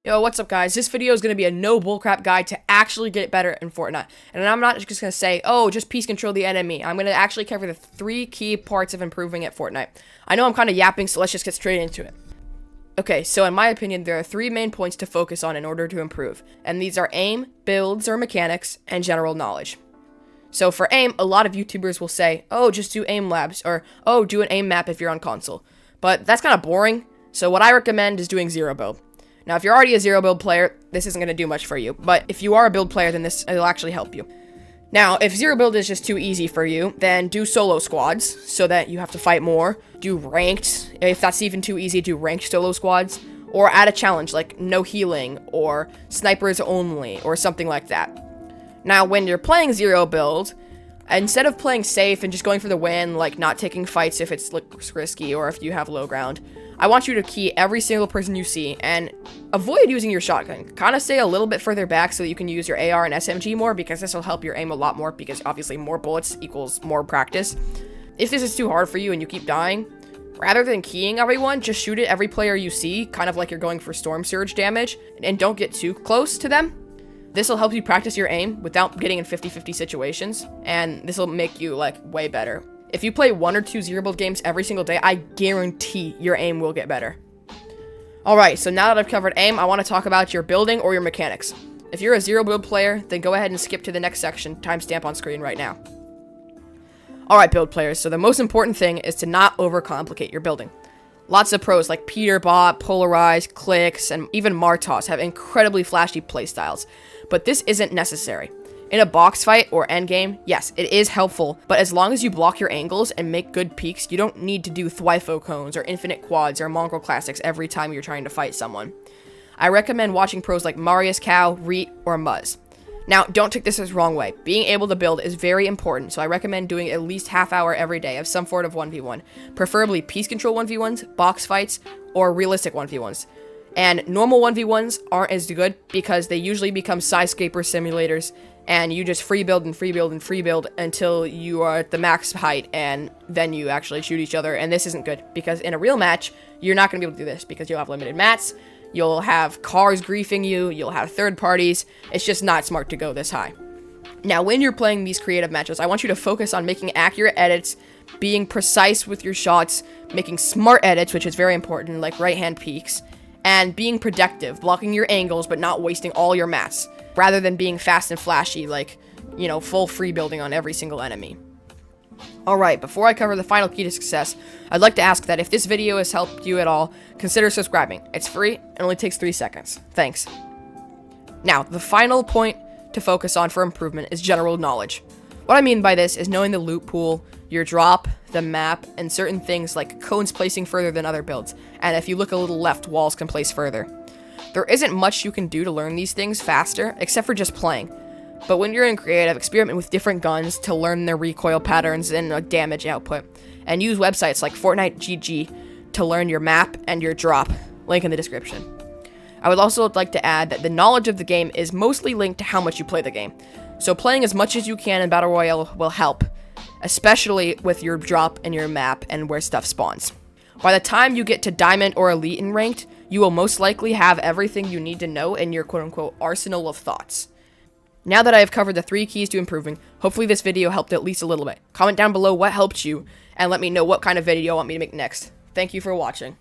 Yo, what's up guys? This video is going to be a no bullcrap guide to actually get better in Fortnite. And I'm not just going to say, oh, just peace control the enemy. I'm going to actually cover the 3 key parts of improving at Fortnite. I know I'm kind of yapping, so let's just get straight into it. Okay, so in my opinion, there are 3 main points to focus on in order to improve. And these are aim, builds or mechanics, and general knowledge. So for aim, a lot of YouTubers will say, oh, just do aim labs, or oh, do an aim map if you're on console. But that's kind of boring, so what I recommend is doing zero build. Now, if you're already a zero build player, this isn't going to do much for you. But if you are a build player, then it'll actually help you. Now, if zero build is just too easy for you, then do solo squads so that you have to fight more. Do ranked. If that's even too easy, do ranked solo squads. Or add a challenge like no healing or snipers only or something like that. Now, when you're playing zero build, instead of playing safe and just going for the win, like not taking fights if it's risky or if you have low ground, I want you to key every single person you see and avoid using your shotgun. Kind of stay a little bit further back so that you can use your AR and SMG more, because this will help your aim a lot more, because obviously more bullets equals more practice. If this is too hard for you and you keep dying, rather than keying everyone, just shoot at every player you see, kind of like you're going for storm surge damage, and don't get too close to them. This will help you practice your aim without getting in 50-50 situations, and this will make you, like, way better. If you play 1 or 2 zero build games every single day, I guarantee your aim will get better. Alright, so now that I've covered aim, I want to talk about your building or your mechanics. If you're a zero build player, then go ahead and skip to the next section, timestamp on screen right now. Alright, build players, so the most important thing is to not overcomplicate your building. Lots of pros like Peterbot, Polarized, Clicks, and even Martos have incredibly flashy playstyles, but this isn't necessary. In a box fight or endgame, yes, it is helpful, but as long as you block your angles and make good peeks, you don't need to do Thwifo cones or infinite quads or Mongrel classics every time you're trying to fight someone. I recommend watching pros like Marius Cow, Reet, or Muzz. Now, don't take this as wrong way. Being able to build is very important, so I recommend doing at least half hour every day of some sort of 1v1, preferably peace control 1v1s, box fights, or realistic 1v1s. And normal 1v1s aren't as good because they usually become skyscraper simulators, and you just free build and free build and free build until you are at the max height, and then you actually shoot each other, and this isn't good, because in a real match, you're not going to be able to do this, because you'll have limited mats, you'll have cars griefing you, you'll have third parties. It's just not smart to go this high. Now, when you're playing these creative matches, I want you to focus on making accurate edits, being precise with your shots, making smart edits, which is very important, like right-hand peeks, and being protective, blocking your angles, but not wasting all your mats, rather than being fast and flashy, like, you know, full free building on every single enemy. Alright, before I cover the final key to success, I'd like to ask that if this video has helped you at all, consider subscribing. It's free, and only takes 3 seconds. Thanks. Now, the final point to focus on for improvement is general knowledge. What I mean by this is knowing the loot pool, your drop, the map, and certain things like cones placing further than other builds, and if you look a little left, walls can place further. There isn't much you can do to learn these things faster, except for just playing. But when you're in creative, experiment with different guns to learn their recoil patterns and damage output, and use websites like Fortnite GG to learn your map and your drop, link in the description. I would also like to add that the knowledge of the game is mostly linked to how much you play the game, so playing as much as you can in Battle Royale will help, especially with your drop and your map and where stuff spawns. By the time you get to Diamond or Elite in Ranked, you will most likely have everything you need to know in your quote-unquote arsenal of thoughts. Now that I have covered the 3 keys to improving, hopefully this video helped at least a little bit. Comment down below what helped you, and let me know what kind of video you want me to make next. Thank you for watching.